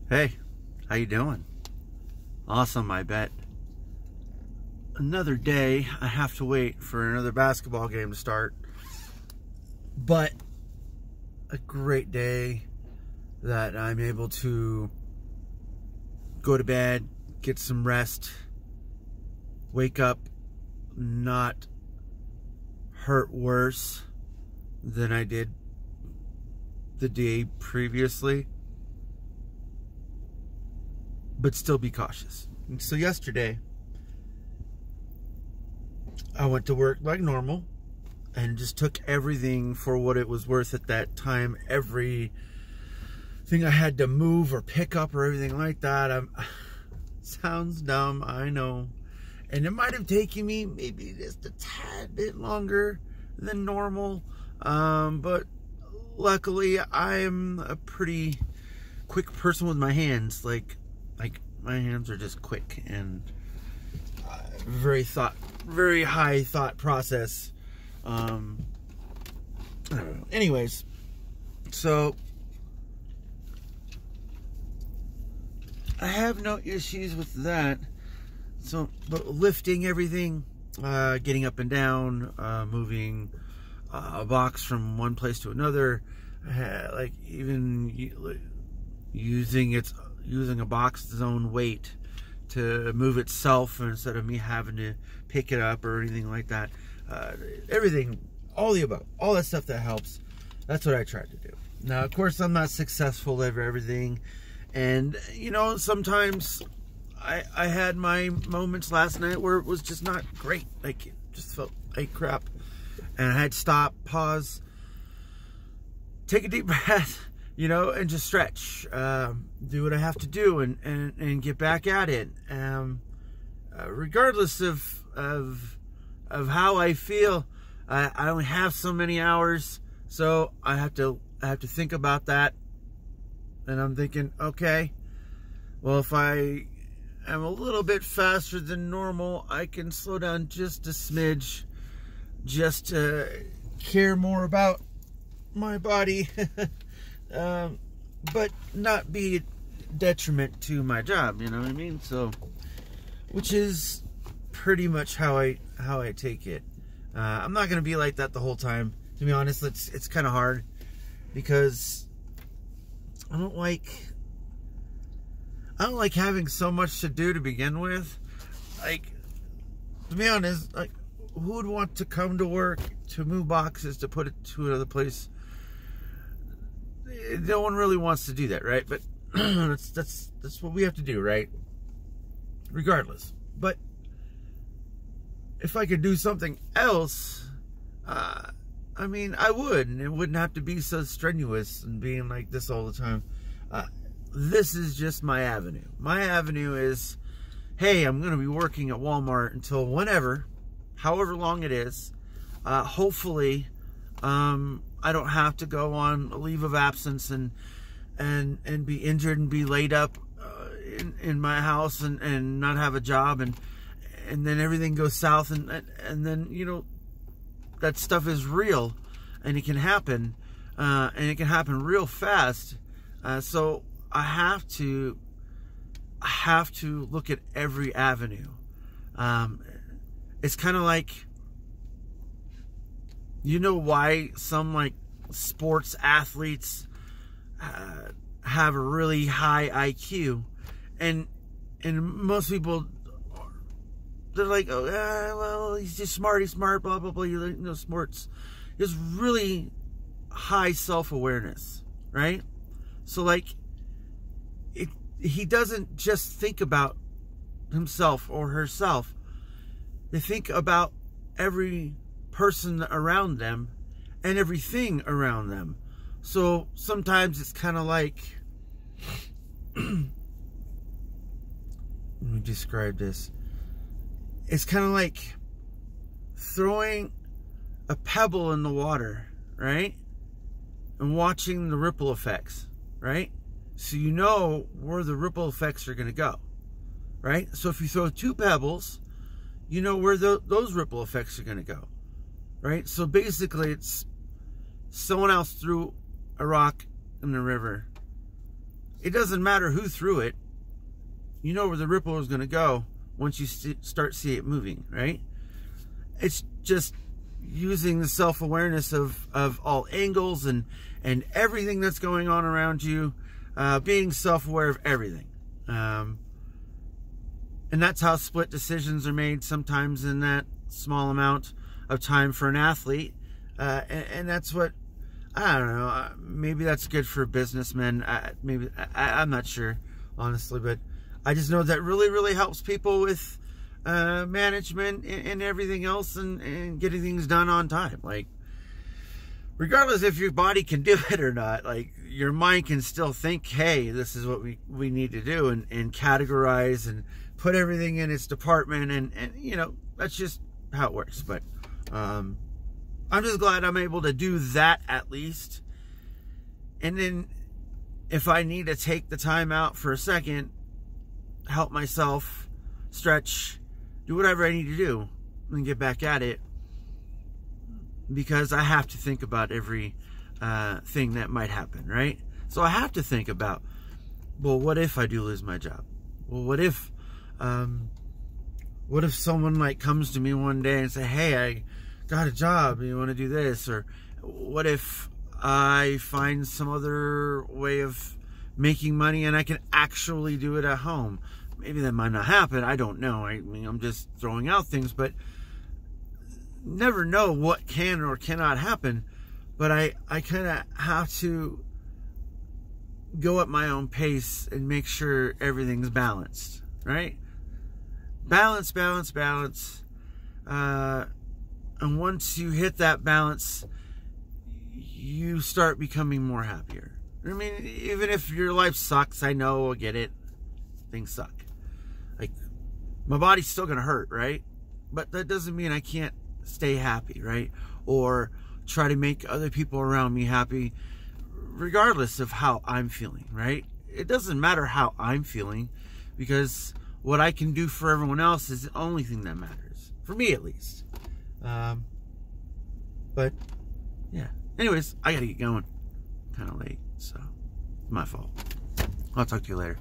Hey, how you doing? Awesome, I bet. Another day, I have to wait for another basketball game to start. But a great day that I'm able to go to bed, get some rest, wake up not hurt worse than I did the day previously, but still be cautious. And so yesterday, I went to work like normal and just took everything for what it was worth at that time. Everything I had to move or pick up or everything like that. Sounds dumb, I know. And it might have taken me maybe just a tad bit longer than normal. But luckily, I'm a pretty quick person with my hands. Like my hands are just quick and very high thought process. I don't know. Anyways, so I have no issues with that. So, but lifting everything, getting up and down, moving a box from one place to another, like even using a box's own weight to move itself instead of me having to pick it up or anything like that. Everything, all the above, all that stuff that helps. That's what I tried to do. Now, of course, I'm not successful at everything. And, you know, sometimes I had my moments last night where it was just not great. Like, it just felt like crap. And I had to stop, pause, take a deep breath, you know, and just stretch. Do what I have to do and get back at it. Regardless of how I feel, I only have so many hours, so I have to think about that. And I'm thinking, okay, well, if I am a little bit faster than normal, I can slow down just a smidge, just to care more about my body, but not be a detriment to my job. You know what I mean? So, which is pretty much how I take it. I'm not gonna be like that the whole time. To be honest, it's kind of hard because I don't like having so much to do to begin with. Like, to be honest, like, who would want to come to work to move boxes to put it to another place? No one really wants to do that, right? But that's what we have to do, right? Regardless. But if I could do something else, I mean, I would, and it wouldn't have to be so strenuous and being like this all the time. This is just my avenue. My avenue is, hey, I'm going to be working at Walmart until whenever, however long it is. Hopefully, I don't have to go on a leave of absence and be injured and be laid up in my house and not have a job, and then everything goes south, and then, you know, that stuff is real, and it can happen, and it can happen real fast. So I have to look at every avenue. It's kind of like, you know why some like sports athletes have a really high IQ, and most people, they're like, oh, well, he's just smart, blah, blah, blah, you know, sports. He has really high self-awareness, right? So, like, he doesn't just think about himself or herself. They think about every person around them and everything around them. So, sometimes it's kind of like, let me describe this. It's kind of like throwing a pebble in the water, right? And watching the ripple effects, right? So you know where the ripple effects are going to go, right? So if you throw two pebbles, you know where those ripple effects are going to go, right? So basically, it's someone else threw a rock in the river. it doesn't matter who threw it. You know where the ripple is going to go once you start see it moving, right? It's just using the self-awareness of all angles and everything that's going on around you, being self-aware of everything. And that's how split decisions are made sometimes in that small amount of time for an athlete. And that's what, I don't know, maybe that's good for businessmen. I'm not sure, honestly, but I just know that really, really helps people with management and everything else and getting things done on time. Like, regardless if your body can do it or not, like, your mind can still think, hey, this is what we need to do, and categorize and put everything in its department, and you know, that's just how it works. But I'm just glad I'm able to do that at least. And then if I need to take the time out for a second, help myself, stretch, do whatever I need to do, and get back at it, because I have to think about every thing that might happen, right? So I have to think about, well, what if I do lose my job? Well, what if someone like comes to me one day and say, hey, I got a job, you want to do this? Or what if I find some other way of making money and I can actually do it at home? Maybe that might not happen, I don't know. I mean, I'm just throwing out things, but never know what can or cannot happen. But I kind of have to go at my own pace and make sure everything's balanced, right? Balance, balance, balance. And once you hit that balance, you start becoming more happier. I mean, even if your life sucks, I know, I get it. Things suck. Like, my body's still gonna hurt, right? But that doesn't mean I can't stay happy, right? Or try to make other people around me happy, regardless of how I'm feeling, right? It doesn't matter how I'm feeling, because what I can do for everyone else is the only thing that matters. For me, at least. But, yeah. Anyways, I gotta get going. Kind of late, so my fault. I'll talk to you later.